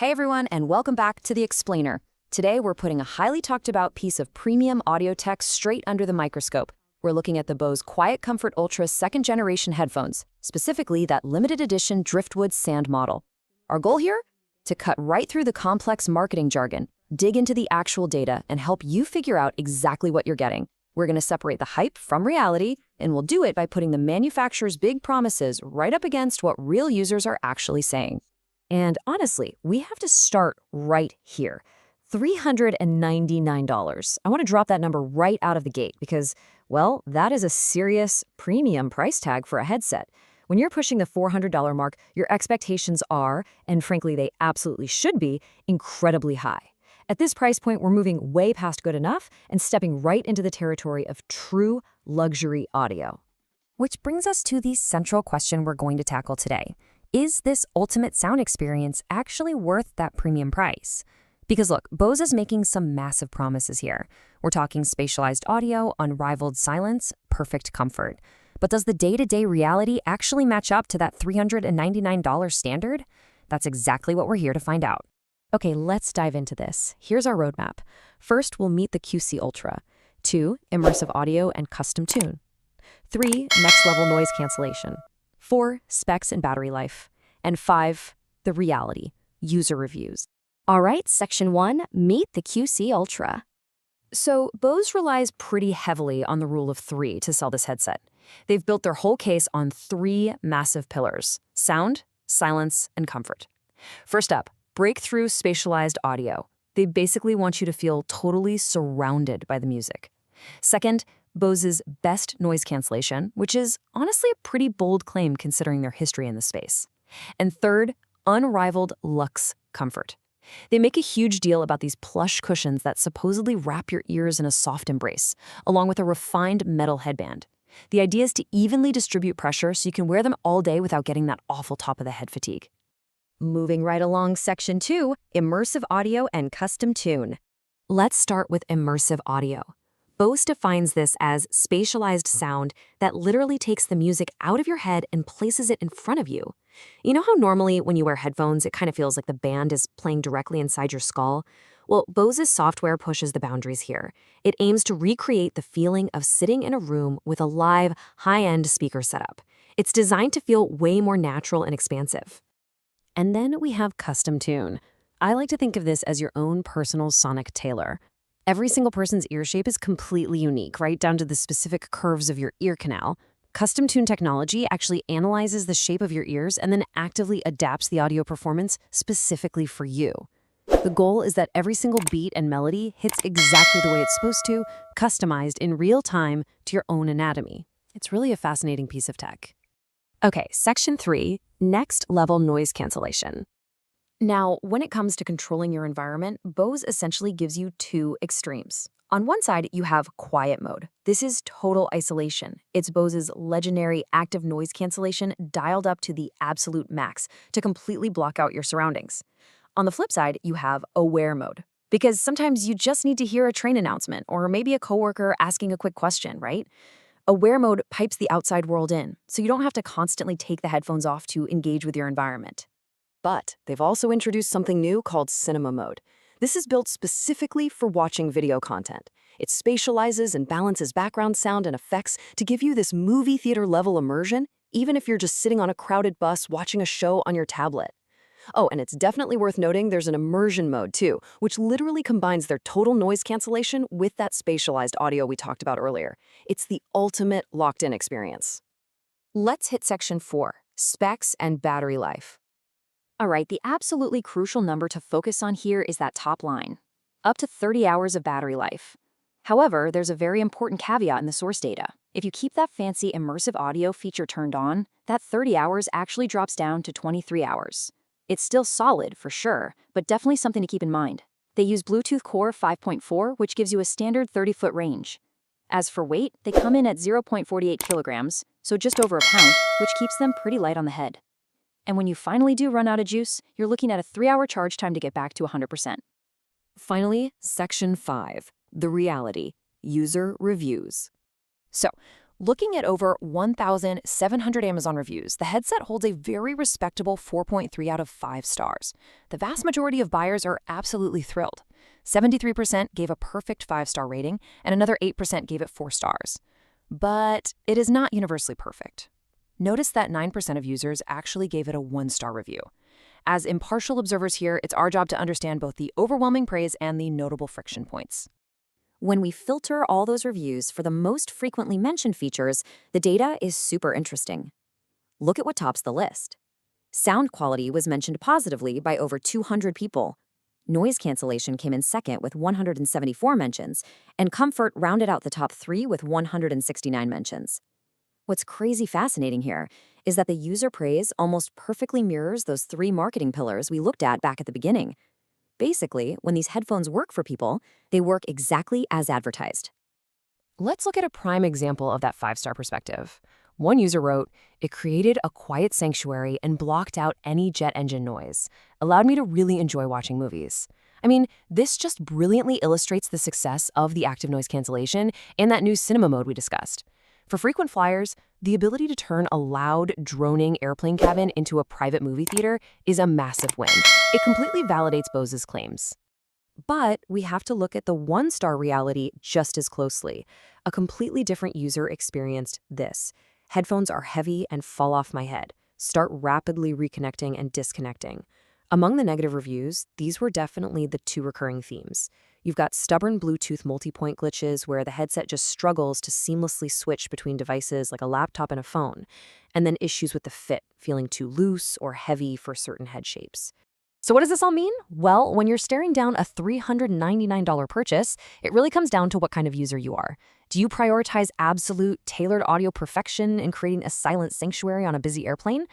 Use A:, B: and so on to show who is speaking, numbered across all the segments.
A: Hey everyone, and welcome back to The Explainer. Today we're putting a highly talked about piece of premium audio tech straight under the microscope. We're looking at the Bose QuietComfort Ultra second generation headphones, specifically that limited edition driftwood sand model. Our goal here? To cut right through the complex marketing jargon, dig into the actual data, and help you figure out exactly what you're getting. We're going to separate the hype from reality, and we'll do it by putting the manufacturer's big promises right up against what real users are actually saying. And honestly, we have to start right here. $399. I want to drop that number right out of the gate because, well, that is a serious premium price tag for a headset. When you're pushing the $400 mark, your expectations are, and frankly they absolutely should be, incredibly high. At this price point, we're moving way past good enough and stepping right into the territory of true luxury audio. Which brings us to the central question we're going to tackle today. Is this ultimate sound experience actually worth that premium price? Because look, Bose is making some massive promises here. We're talking spatialized audio, unrivaled silence, perfect comfort. But does the day-to-day reality actually match up to that $399 standard? That's exactly what we're here to find out. Okay, let's dive into this. Here's our roadmap. First, we'll meet the QC Ultra. 2, immersive audio and custom tune. 3, next-level noise cancellation. 4, specs and battery life. And 5, the reality, user reviews.
B: All right, Section 1, meet the QC Ultra.
A: So Bose relies pretty heavily on the rule of 3 to sell this headset. They've built their whole case on 3 massive pillars: sound, silence, and comfort. First up, breakthrough spatialized audio. They basically want you to feel totally surrounded by the music. Second, Bose's best noise cancellation, which is honestly a pretty bold claim considering their history in the space. And third, unrivaled luxe comfort. They make a huge deal about these plush cushions that supposedly wrap your ears in a soft embrace, along with a refined metal headband. The idea is to evenly distribute pressure so you can wear them all day without getting that awful top-of-the-head fatigue. Moving right along, Section 2, immersive audio and custom tune. Let's start with immersive audio. Bose defines this as spatialized sound that literally takes the music out of your head and places it in front of you. You know how normally when you wear headphones, it kind of feels like the band is playing directly inside your skull? Well, Bose's software pushes the boundaries here. It aims to recreate the feeling of sitting in a room with a live, high-end speaker setup. It's designed to feel way more natural and expansive. And then we have custom tune. I like to think of this as your own personal sonic tailor. Every single person's ear shape is completely unique, right down to the specific curves of your ear canal. Custom tune technology actually analyzes the shape of your ears and then actively adapts the audio performance specifically for you. The goal is that every single beat and melody hits exactly the way it's supposed to, customized in real time to your own anatomy. It's really a fascinating piece of tech. Okay, Section 3, next level noise cancellation. Now, when it comes to controlling your environment, Bose essentially gives you 2 extremes. On one side, you have quiet mode. This is total isolation. It's Bose's legendary active noise cancellation dialed up to the absolute max to completely block out your surroundings. On the flip side, you have aware mode. Because sometimes you just need to hear a train announcement or maybe a coworker asking a quick question, right? Aware mode pipes the outside world in, so you don't have to constantly take the headphones off to engage with your environment. But they've also introduced something new called cinema mode. This is built specifically for watching video content. It spatializes and balances background sound and effects to give you this movie theater level immersion, even if you're just sitting on a crowded bus watching a show on your tablet. Oh, and it's definitely worth noting there's an immersion mode too, which literally combines their total noise cancellation with that spatialized audio we talked about earlier. It's the ultimate locked-in experience. Let's hit Section 4, specs and battery life. All right, the absolutely crucial number to focus on here is that top line, up to 30 hours of battery life. However, there's a very important caveat in the source data. If you keep that fancy immersive audio feature turned on, that 30 hours actually drops down to 23 hours. It's still solid for sure, but definitely something to keep in mind. They use Bluetooth Core 5.4, which gives you a standard 30-foot range. As for weight, they come in at 0.48 kilograms, so just over a pound, which keeps them pretty light on the head. And when you finally do run out of juice, you're looking at a 3-hour charge time to get back to 100%. Finally, Section 5, the reality, user reviews. So, Looking at over 1,700 Amazon reviews, the headset holds a very respectable 4.3 out of 5 stars. The vast majority of buyers are absolutely thrilled. 73% gave a perfect 5-star rating, and another 8% gave it 4 stars. But it is not universally perfect. Notice that 9% of users actually gave it a 1-star review. As impartial observers here, it's our job to understand both the overwhelming praise and the notable friction points.
B: When we filter all those reviews for the most frequently mentioned features, the data is super interesting. Look at what tops the list. Sound quality was mentioned positively by over 200 people. Noise cancellation came in second with 174 mentions, and comfort rounded out the top 3 with 169 mentions. What's crazy fascinating here is that the user praise almost perfectly mirrors those 3 marketing pillars we looked at back at the beginning. Basically, when these headphones work for people, they work exactly as advertised.
A: Let's look at a prime example of that 5-star perspective. One user wrote, "It created a quiet sanctuary and blocked out any jet engine noise, allowed me to really enjoy watching movies." I mean, this just brilliantly illustrates the success of the active noise cancellation and that new cinema mode we discussed. For frequent flyers, the ability to turn a loud, droning airplane cabin into a private movie theater is a massive win. It completely validates Bose's claims. But we have to look at the 1-star reality just as closely. A completely different user experienced this. Headphones are heavy and fall off my head, start rapidly reconnecting and disconnecting. Among the negative reviews, these were definitely the 2 recurring themes. You've got stubborn Bluetooth multipoint glitches where the headset just struggles to seamlessly switch between devices like a laptop and a phone, and then issues with the fit, feeling too loose or heavy for certain head shapes. So what does this all mean? Well, when you're staring down a $399 purchase, it really comes down to what kind of user you are. Do you prioritize absolute, tailored audio perfection in creating a silent sanctuary on a busy airplane?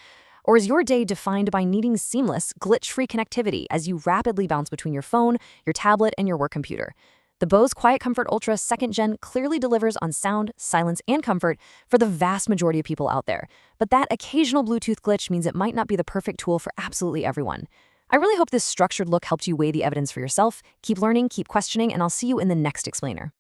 A: Or is your day defined by needing seamless, glitch-free connectivity as you rapidly bounce between your phone, your tablet, and your work computer? The Bose QuietComfort Ultra 2nd Gen clearly delivers on sound, silence, and comfort for the vast majority of people out there. But that occasional Bluetooth glitch means it might not be the perfect tool for absolutely everyone. I really hope this structured look helped you weigh the evidence for yourself. Keep learning, keep questioning, and I'll see you in the next explainer.